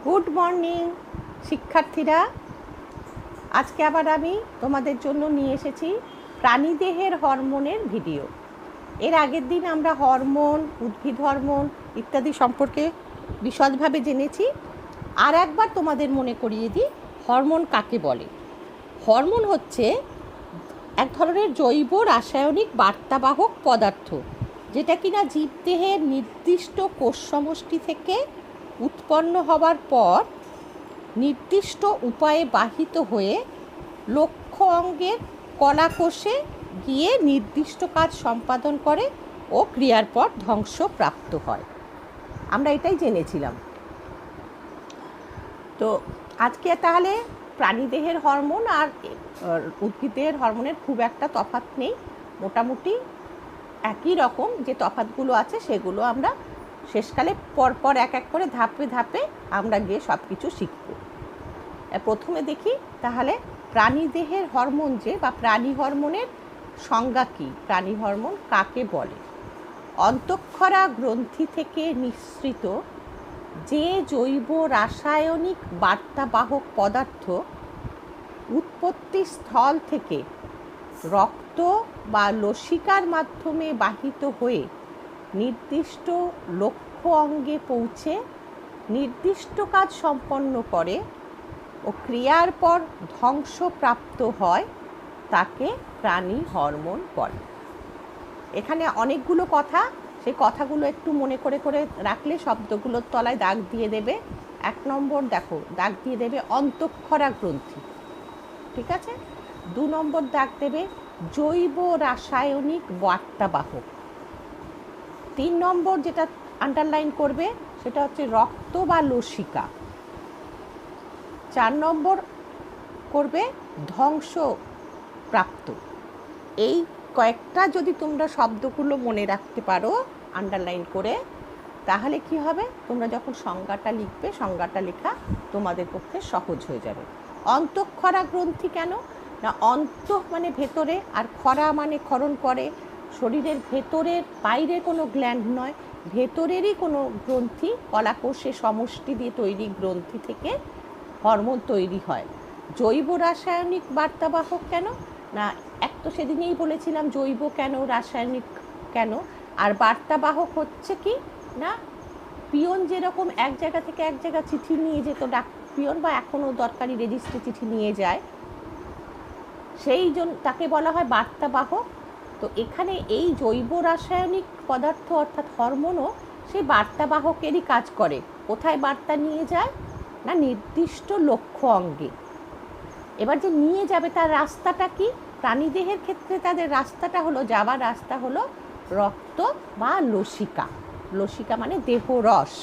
Good morning শিক্ষার্থীরা। আজকে আবার আমি তোমাদের জন্য নিয়ে এসেছি প্রাণীদেহের হরমোনের ভিডিও। এর আগের দিন আমরা হরমোন, উদ্ভিদ হরমোন ইত্যাদি সম্পর্কে বিশদভাবে জেনেছি। আর একবার তোমাদের মনে করিয়ে দিই, হরমোন কাকে বলে। হরমোন হচ্ছে এক ধরনের জৈব রাসায়নিক বার্তাবাহক পদার্থ, যেটা কিনা জীবদেহের নির্দিষ্ট কোষ সমষ্টি থেকে উৎপন্ন হওয়ার পর নির্দিষ্ট উপায়ে বাহিত হয়ে লক্ষ্য অঙ্গের কলাকোষে গিয়ে নির্দিষ্ট কাজ সম্পাদন করে ও ক্রিয়ার পর ধ্বংসপ্রাপ্ত হয়। আমরা এটাই জেনেছিলাম। তো আজকে তাহলে প্রাণীদেহের হরমোন আর উদ্ভিদের হরমোনের খুব একটা তফাৎ নেই, মোটামুটি একই রকম। যে তফাৎগুলো আছে সেগুলো আমরা শেষকালে পরপর এক এক করে ধাপে ধাপে আমরা গিয়ে সব কিছু শিখব। প্রথমে দেখি তাহলে প্রাণীদেহের হরমোন বা প্রাণী হরমোনের সংজ্ঞা কী, প্রাণী হরমোন কাকে বলে। অন্তঃক্ষরা গ্রন্থি থেকে নিঃসৃত যে জৈব রাসায়নিক বার্তাবাহক পদার্থ উৎপত্তি স্থল থেকে রক্ত বা লসিকার মাধ্যমে বাহিত হয়ে নির্দিষ্ট লক্ষ্য অঙ্গে পৌঁছে নির্দিষ্ট কাজ সম্পন্ন করে ও ক্রিয়ার পর ধ্বংসপ্রাপ্ত হয়, তাকে প্রাণী হরমোন বলে। এখানে অনেকগুলো কথা, সেই কথাগুলো একটু মনে করে করে রাখলে শব্দগুলোর তলায় দাগ দিয়ে দেবে। 1 নম্বর দেখো, দাগ দিয়ে দেবে অন্তঃক্ষরা গ্রন্থি, ঠিক আছে। 2 নম্বর দাগ দেবে জৈব রাসায়নিক বার্তাবাহক। 3 নম্বর যেটা আন্ডারলাইন করবে সেটা হচ্ছে রক্ত বা লসিকা। 4 নম্বর করবে ধ্বংসপ্রাপ্ত। এই কয়েকটা যদি তোমরা শব্দগুলো মনে রাখতে পারো আন্ডারলাইন করে, তাহলে কি হবে, তোমরা যখন সংজ্ঞাটা লিখবে সংজ্ঞাটা লেখা তোমাদের পক্ষে সহজ হয়ে যাবে। অন্তঃক্ষরা গ্রন্থি কেন না, অন্ত মানে ভেতরে, আর ক্ষরা মানে ক্ষরণ করে। শরীরের ভেতরের, বাইরে কোনো গ্ল্যান্ড নয়, ভেতরেরই কোনো গ্রন্থি, কলাকোষে সমষ্টি দিয়ে তৈরি গ্রন্থি থেকে হরমোন তৈরি হয়। জৈব রাসায়নিক বার্তাবাহক কেন না, এক তো সেদিনেই বলেছিলাম জৈব কেন, রাসায়নিক কেন। আর বার্তাবাহক হচ্ছে কি না, পিয়ন যেরকম এক জায়গা থেকে এক জায়গা চিঠি নিয়ে যেত, ডাক পিয়ন বা এখনও দরকারি রেজিস্ট্রি চিঠি নিয়ে যায়, সেই জন্য তাকে বলা হয় বার্তাবাহক। তো এখানে এই জৈব রাসায়নিক পদার্থ অর্থাৎ হরমোনও সেই বার্তাবাহকেরই কাজ করে। কোথায় বার্তা নিয়ে যায় না, নির্দিষ্ট লক্ষ্য অঙ্গে। এবার যে নিয়ে যাবে তার রাস্তাটা কি, প্রাণীদেহের ক্ষেত্রে তাদের রাস্তাটা হলো, যাওয়ার রাস্তা হলো রক্ত বা লসিকা। লসিকা মানে দেহ রস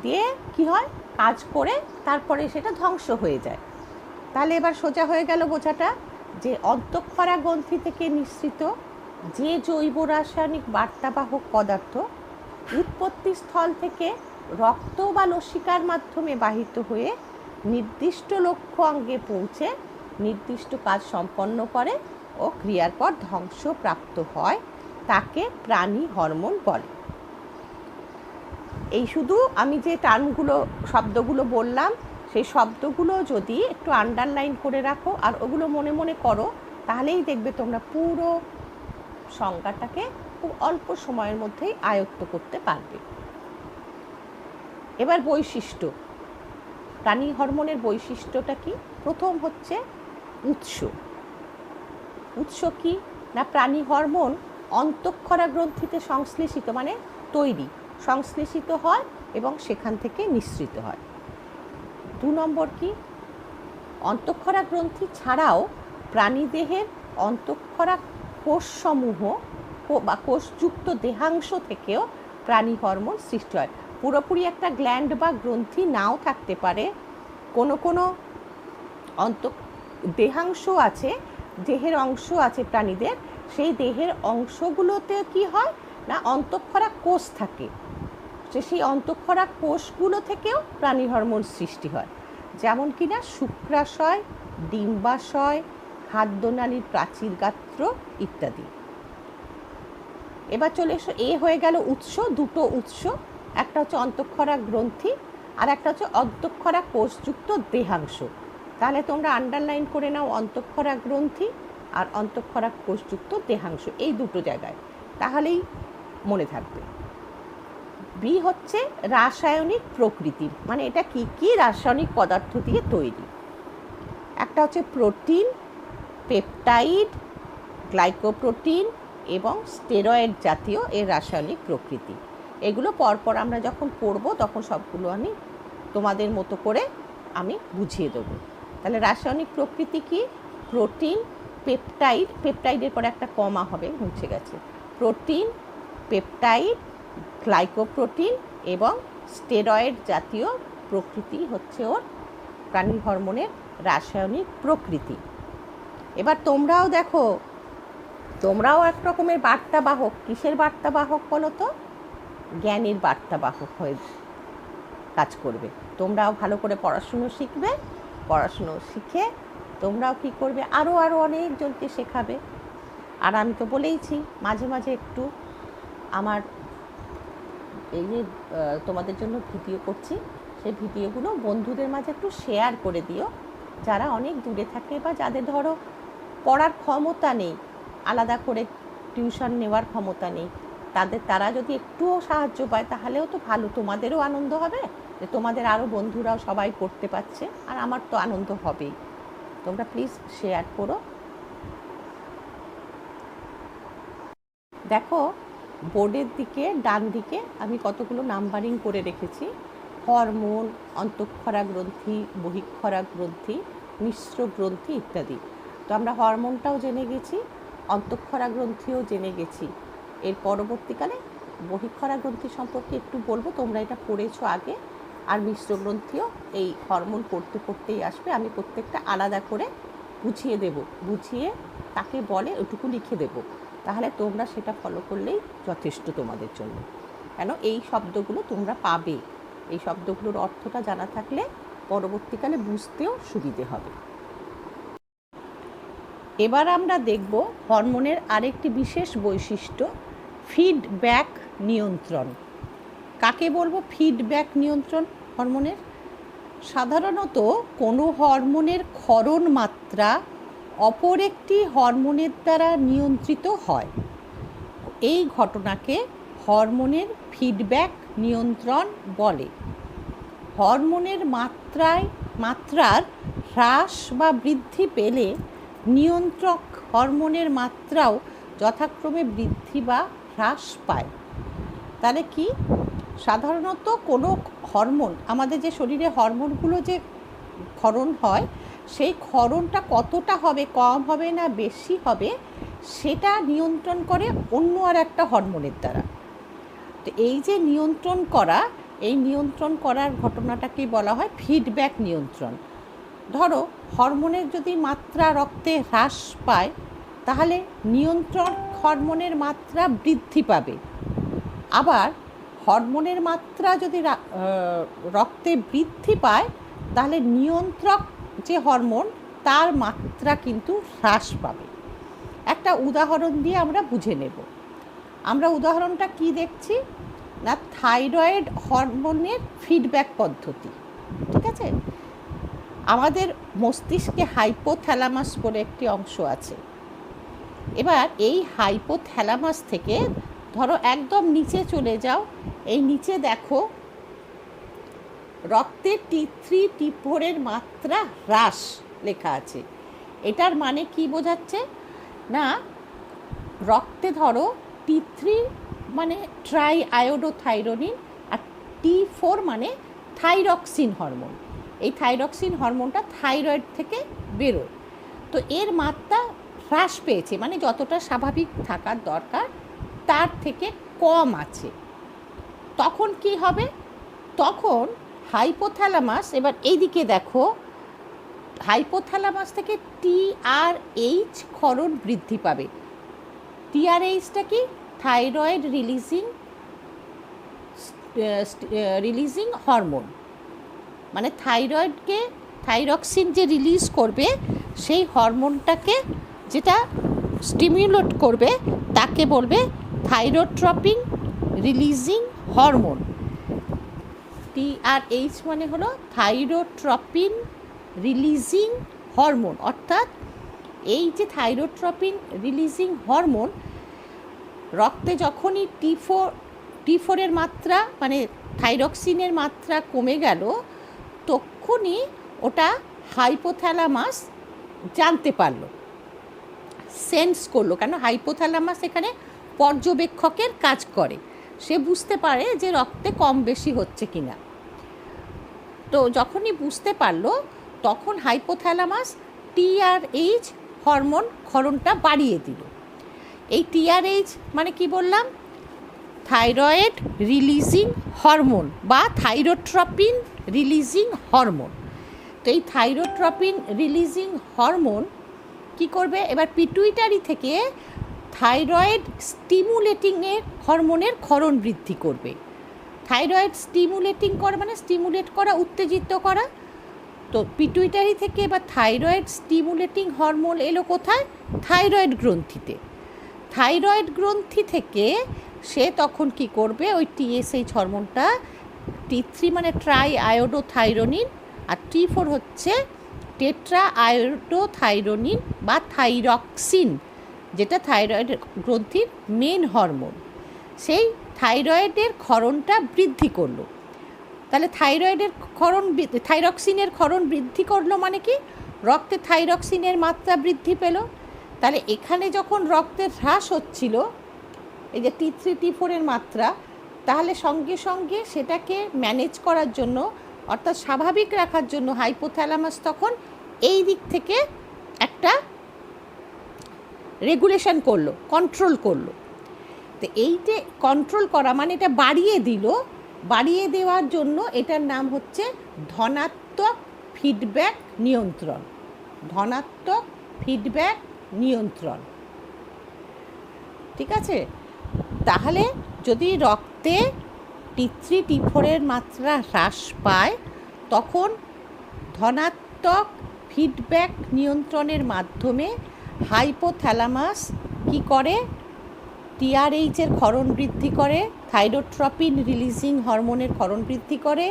দিয়ে কি হয়, কাজ করে তারপরে সেটা ধ্বংস হয়ে যায়। তাহলে এবার সোজা হয়ে গেল বোঝাটা, যে অন্তঃক্ষরা গ্রন্থি থেকে নিঃসৃত যে জৈব রাসায়নিক বার্তাবাহক পদার্থ উৎপত্তি স্থল থেকে রক্ত বা লসিকার মাধ্যমে বাহিত হয়ে নির্দিষ্ট লক্ষ্য অঙ্গে পৌঁছে নির্দিষ্ট কাজ সম্পন্ন করে ও ক্রিয়ার পর ধ্বংসপ্রাপ্ত হয়, তাকে প্রাণী হরমোন বলে। এই শুধু আমি যে টার্মগুলো, শব্দগুলো বললাম, সেই শব্দগুলো যদি একটু আন্ডারলাইন করে রাখো আর ওগুলো মনে মনে করো, তাহলেই দেখবে তোমরা পুরো সংজ্ঞাটাকে খুব অল্প সময়ের মধ্যেই আয়ত্ত করতে পারবে। এবার বৈশিষ্ট্য, প্রাণী হরমোনের বৈশিষ্ট্যটা কি। প্রথম হচ্ছে উৎস। উৎস কি না, প্রাণী হরমোন অন্তঃক্ষরা গ্রন্থিতে সংশ্লেষিত মানে তৈরি, সংশ্লেষিত হয় এবং সেখান থেকে নিঃসৃত হয়। 2 নম্বর কি, অন্তঃক্ষরা গ্রন্থি ছাড়াও প্রাণীদেহের অন্তঃক্ষরা কোষসমূহ বা কোষযুক্ত দেহাংশ থেকেও প্রাণী হরমোন সৃষ্টি হয়। পুরোপুরি একটা গ্ল্যান্ড বা গ্রন্থি নাও থাকতে পারে, কোনো কোনো দেহাংশ আছে, দেহের অংশ আছে প্রাণীদের, সেই দেহের অংশগুলোতে কি হয় না, অন্তঃক্ষরা কোষ থাকে, সেই অন্তঃক্ষরা কোষগুলো থেকেও প্রাণী হরমোন সৃষ্টি হয়। যেমন কিনা শুক্রাশয়, ডিম্বাশয়, খাদ্যনালীর প্রাচীর গাত্র ইত্যাদি। এবার চলে এসো, এ হয়ে গেল উৎস, দুটো উৎস। একটা হচ্ছে অন্তঃক্ষরা গ্রন্থি, আর একটা হচ্ছে অন্তঃক্ষরা কোষযুক্ত দেহাংশ। তাহলে তোমরা আন্ডারলাইন করে নাও অন্তঃক্ষরা গ্রন্থি আর অন্তঃক্ষরা কোষযুক্ত দেহাংশ, এই দুটো জায়গায়, তাহলেই মনে থাকবে। বি হচ্ছে রাসায়নিক প্রকৃতি, মানে এটা কি কি রাসায়নিক পদার্থ দিয়ে তৈরি। একটা হচ্ছে প্রোটিন, পেপটাইড, গ্লাইকোপ্রোটিন এবং স্টেরয়েড জাতীয় এর রাসায়নিক প্রকৃতি। এগুলো পরপর আমরা যখন পড়ব তখন সবগুলো আমি তোমাদের মতো করে আমি বুঝিয়ে দেবো। তাহলে রাসায়নিক প্রকৃতি কি? প্রোটিন, পেপটাইড, পেপটাইডের পরে একটা কমা হবে, মুছে গেছে, প্রোটিন, পেপটাইড, গ্লাইকোপ্রোটিন এবং স্টেরয়েড জাতীয় প্রকৃতি হচ্ছে ওর প্রাণীর হরমোনের রাসায়নিক প্রকৃতি। এবার তোমরাও দেখো, তোমরাও এক রকমের বার্তাবাহক। কিসের বার্তাবাহক বলো তো? জ্ঞানের বার্তাবাহক হয়ে কাজ করবে। তোমরাও ভালো করে পড়াশুনো শিখবে, পড়াশুনো শিখে তোমরাও কী করবে, আরও অনেকজনকে শেখাবে। আর আমি তো বলেইছি মাঝে মাঝে একটু আমার এই যে তোমাদের জন্য ভিডিও করছি, সেই ভিডিওগুলো বন্ধুদের মাঝে একটু শেয়ার করে দিও, যারা অনেক দূরে থাকে বা যাদের ধরো পড়ার ক্ষমতা নেই, আলাদা করে টিউশন নেওয়ার ক্ষমতা নেই, তারা যদি একটুও সাহায্য পায় তাহলেও তো ভালো, তোমাদেরও আনন্দ হবে যে তোমাদের আরও বন্ধুরাও সবাই পড়তে পারছে, আর আমার তো আনন্দ হবেই। তোমরা প্লিজ শেয়ার করো। দেখো বোর্ডের দিকে ডান দিকে আমি কতগুলো নাম্বারিং করে রেখেছি, হরমোন, অন্তঃক্ষরা গ্রন্থি, বহিঃক্ষরা গ্রন্থি, মিশ্র গ্রন্থি ইত্যাদি। তো আমরা হরমোনটাও জেনে গেছি, অন্তঃক্ষরা গ্রন্থিও জেনে গেছি। এর পরবর্তীকালে বহিঃক্ষরা গ্রন্থি সম্পর্কে একটু বলবো, তোমরা এটা পড়েছো আগে। আর মিশ্র গ্রন্থিও এই হরমোন পড়তে পড়তেই আসবে, আমি প্রত্যেকটা আলাদা করে বুঝিয়ে দেব, বুঝিয়ে তাকে বলে ওটুকু লিখে দেব, তাহলে তোমরা সেটা ফলো করলেই যথেষ্ট তোমাদের জন্য। কেন এই শব্দগুলো তোমরা পাবে, এই শব্দগুলোর অর্থটা জানা থাকলে পরবর্তীকালে বুঝতেও সুবিধে হবে। এবার আমরা দেখব হরমোনের আরেকটি বিশেষ বৈশিষ্ট্য, ফিডব্যাক নিয়ন্ত্রণ। কাকে বলবো ফিডব্যাক নিয়ন্ত্রণ হরমোনের? সাধারণত কোনো হরমোনের ক্ষরণ মাত্রা অপর একটি হরমোনের দ্বারা নিয়ন্ত্রিত হয়। এই ঘটনাকে হরমোনের ফিডব্যাক নিয়ন্ত্রণ বলে। হরমোনের মাত্রার হ্রাস বা বৃদ্ধি পেলে নিয়ন্ত্রক হরমোনের মাত্রাও যথাক্রমে বৃদ্ধি বা হ্রাস পায়। তাহলে কি? সাধারণত কোনো হরমোন, আমাদের যে শরীরে হরমোনগুলো যে ক্ষরণ হয়, সেই ক্ষরণটা কতটা হবে, কম হবে না বেশি হবে, সেটা নিয়ন্ত্রণ করে অন্য আর একটা হরমোনের দ্বারা। তো এই যে নিয়ন্ত্রণ করা, এই নিয়ন্ত্রণ করার ঘটনাটাকেই বলা হয় ফিডব্যাক নিয়ন্ত্রণ। ধরো হরমোনের যদি মাত্রা রক্তে হ্রাস পায়, তাহলে নিয়ন্ত্রণ হরমোনের মাত্রা বৃদ্ধি পাবে। আবার হরমোনের মাত্রা যদি রক্তে বৃদ্ধি পায়, তাহলে নিয়ন্ত্রক যে হরমোন তার মাত্রা কিন্তু হ্রাস পাবে। একটা উদাহরণ দিয়ে আমরা বুঝে নেব। আমরা উদাহরণটা কি দেখছি না, থাইরয়েড হরমোনের ফিডব্যাক পদ্ধতি। ঠিক আছে, আমাদের মস্তিষ্কে হাইপোথ্যালামাস বলে একটি অংশ আছে। এবার এই হাইপোথ্যালামাস থেকে ধরো একদম নিচে চলে যাও, এই নিচে দেখো রক্তে T3 T4 এর মাত্রা হ্রাস লেখা আছে। এটার মানে কি বোঝাচ্ছে না, রক্তে ধরো T3 মানে ট্রাই আয়োডোথাইরোনিন আর T4 মানে থাইরক্সিন হরমোন। এই থাইরক্সিন হরমোনটা থাইরয়েড থেকে বেরোয়। তো এর মাত্রা হ্রাস পেয়েছে, মানে যতটা স্বাভাবিক থাকার দরকার তার থেকে কম আছে। তখন কি হবে? তখন হাইপোথ্যালামাস, এবার এইদিকে দেখো, হাইপোথ্যালামাস থেকে TRH ক্ষরণ বৃদ্ধি পাবে। TRHটা কি? থাইরয়েড রিলিজিং হরমোন, মানে থাইরয়েডকে থাইরক্সিন যে রিলিজ করবে, সেই হরমোনটাকে যেটা স্টিমুলেট করবে তাকে বলবে থাইরোট্রপিন রিলিজিং হরমোন। TRH মানে হলো থাইরোট্রপিন রিলিজিং হরমোন, অর্থাৎ এই যে থাইরোট্রপিন রিলিজিং হরমোন রক্তে যখনই T4 মাত্রা মানে থাইরক্সিনের মাত্রা কমে গেল, তখনই ওটা হাইপোথ্যালামাস জানতে পারলো, সেন্স করলো, কেন হাইপোথ্যালামাস এখানে পর্যবেক্ষকের কাজ করে, সে বুঝতে পারে যে রক্তে কম বেশি হচ্ছে কিনা। তো যখনই বুঝতে পারলো তখন হাইপোথ্যালামাস TRH হরমোন ক্ষরণটা বাড়িয়ে দিল। এই TRH মানে কি বললাম, থাইরয়েড রিলিজিং হরমোন বা থাইরোট্রপিন রিলিজিং হরমোন। তো এই থাইরোট্রপিন রিলিজিং হরমোন কি করবে, এবার পিটুইটারি থেকে থাইরয়েড স্টিমুলেটিংয়ের হরমোনের ক্ষরণ বৃদ্ধি করবে। থাইরয়েড স্টিমুলেটিং করা মানে স্টিমুলেট করা, উত্তেজিত করা। তো পিটুইটারি থেকে এবার থাইরয়েড স্টিমুলেটিং হরমোন এলো কোথায়, থাইরয়েড গ্রন্থিতে। থাইরয়েড গ্রন্থি থেকে সে তখন কি করবে, ওই TSH হরমোনটা, T3 মানে ট্রাই আয়োডোথাইরোনিন আর T4 হচ্ছে টেট্রা আয়োডোথাইরোনিন বা থাইরক্সিন, যেটা থাইরয়েড গ্রন্থির মেন হরমোন, সেই থাইরয়েডের ক্ষরণটা বৃদ্ধি করলো। তাহলে থাইরক্সিনের ক্ষরণ বৃদ্ধি করলো মানে কি, রক্তে থাইরক্সিনের মাত্রা বৃদ্ধি পেল। তাহলে এখানে যখন রক্তের হ্রাস হচ্ছিল এই যে T3 T4 মাত্রা, তাহলে সঙ্গে সঙ্গে সেটাকে ম্যানেজ করার জন্য অর্থাৎ স্বাভাবিক রাখার জন্য হাইপোথ্যালামাস তখন এই দিক থেকে একটা রেগুলেশন করলো, কন্ট্রোল করলো। তো এই যে কন্ট্রোল করা মানে এটা বাড়িয়ে দিল, বাড়িয়ে দেওয়ার জন্য এটার নাম হচ্ছে ধনাত্মক ফিডব্যাক নিয়ন্ত্রণ। ধনাত্মক ফিডব্যাক নিয়ন্ত্রণ, ঠিক আছে। তাহলে যদি রক্তে T3 T4 মাত্রা হ্রাস পায়, তখন ধনাত্মক ফিডব্যাক নিয়ন্ত্রণের মাধ্যমে হাইপোথ্যালামাস কি করে, TRH ক্ষরণ বৃদ্ধি করে, থাইরোট্রপিন রিলিজিং হরমোনের ক্ষরণ বৃদ্ধি করে,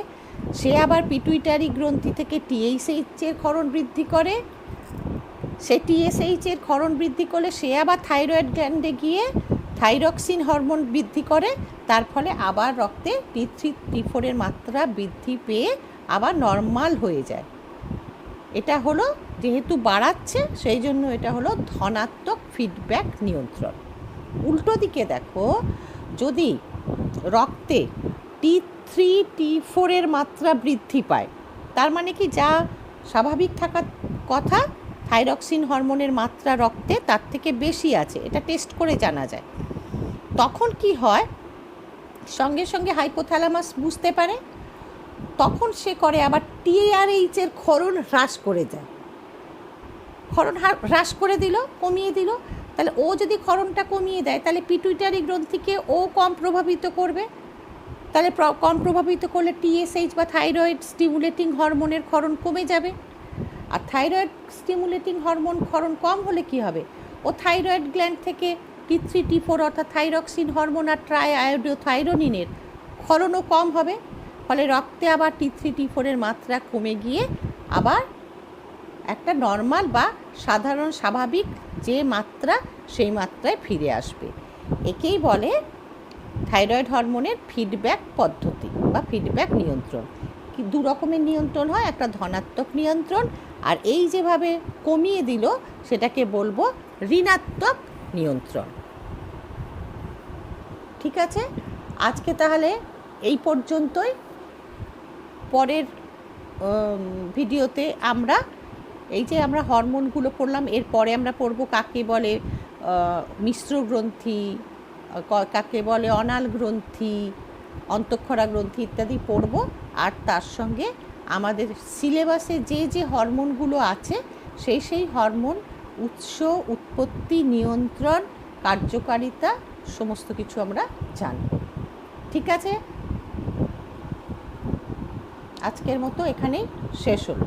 সে আবার পিটুইটারি গ্রন্থি থেকে TSH ক্ষরণ বৃদ্ধি করে, সে TSH ক্ষরণ বৃদ্ধি করলে সে আবার থাইরয়েড গ্ল্যান্ডে গিয়ে থাইরক্সিন হরমোন বৃদ্ধি করে, তার ফলে আবার রক্তে T3 T4 মাত্রা বৃদ্ধি পেয়ে আবার নর্মাল হয়ে যায়। এটা হলো যেহেতু বাড়াচ্ছে সেই জন্য এটা হলো ধনাত্মক ফিডব্যাক নিয়ন্ত্রণ। উল্টো দিকে দেখো, যদি রক্তে T3 T4 মাত্রা বৃদ্ধি পায়, তার মানে কি যা স্বাভাবিক থাকার কথা, থাইরক্সিন হরমোনের মাত্রা রক্তে তার থেকে বেশি আছে, এটা টেস্ট করে জানা যায়। তখন কি হয়, সঙ্গে সঙ্গে হাইপোথ্যালামাস বুঝতে পারে, তখন সে করে আবার TRH ক্ষরণ হ্রাস করে দেয়, ক্ষরণ হ্রাস করে দিল, কমিয়ে দিল। তাহলে ও যদি ক্ষরণটা কমিয়ে দেয় তাহলে পিটুইটারি গ্রন্থিকে ও কম প্রভাবিত করবে, তাহলে কম প্রভাবিত করলে TSH বা থাইরয়েড স্টিমুলেটিং হরমোনের ক্ষরণ কমে যাবে। আর থাইরয়েড স্টিমুলেটিং হরমোন ক্ষরণ কম হলে কি হবে, ও থাইরয়েড গ্ল্যান্ড থেকে T3 T4 অর্থাৎ থাইরক্সিন হরমোন আর ট্রাই আয়োডোথাইরোনিনের ক্ষরণও কম হবে, ফলে রক্তে আবার T3 T4 মাত্রা কমে গিয়ে আবার একটা নর্মাল বা সাধারণ স্বাভাবিক যে মাত্রা সেই মাত্রায় ফিরে আসবে। একেই বলে থাইরয়েড হরমোনের ফিডব্যাক পদ্ধতি বা ফিডব্যাক নিয়ন্ত্রণ। দু রকমের নিয়ন্ত্রণ হয়, একটা ধনাত্মক নিয়ন্ত্রণ, আর এই যেভাবে কমিয়ে দিল সেটাকে বলবো ঋণাত্মক নিয়ন্ত্রণ। ঠিক আছে, আজকে তাহলে এই পর্যন্তই। পরের ভিডিওতে আমরা এই যে আমরা হরমোনগুলো পড়লাম, এরপরে আমরা পড়ব কাকে বলে মিশ্র গ্রন্থি, কাকে বলে অনাল গ্রন্থি, অন্তঃক্ষরা গ্রন্থি ইত্যাদি পড়ব। আর তার সঙ্গে আমাদের সিলেবাসে যে যে হরমোনগুলো আছে সেই হরমোন উৎস, উৎপত্তি, নিয়ন্ত্রণ, কার্যকারিতা সমস্ত কিছু আমরা জানব। ঠিক আছে, আজকের মতো এখানেই শেষ হলো।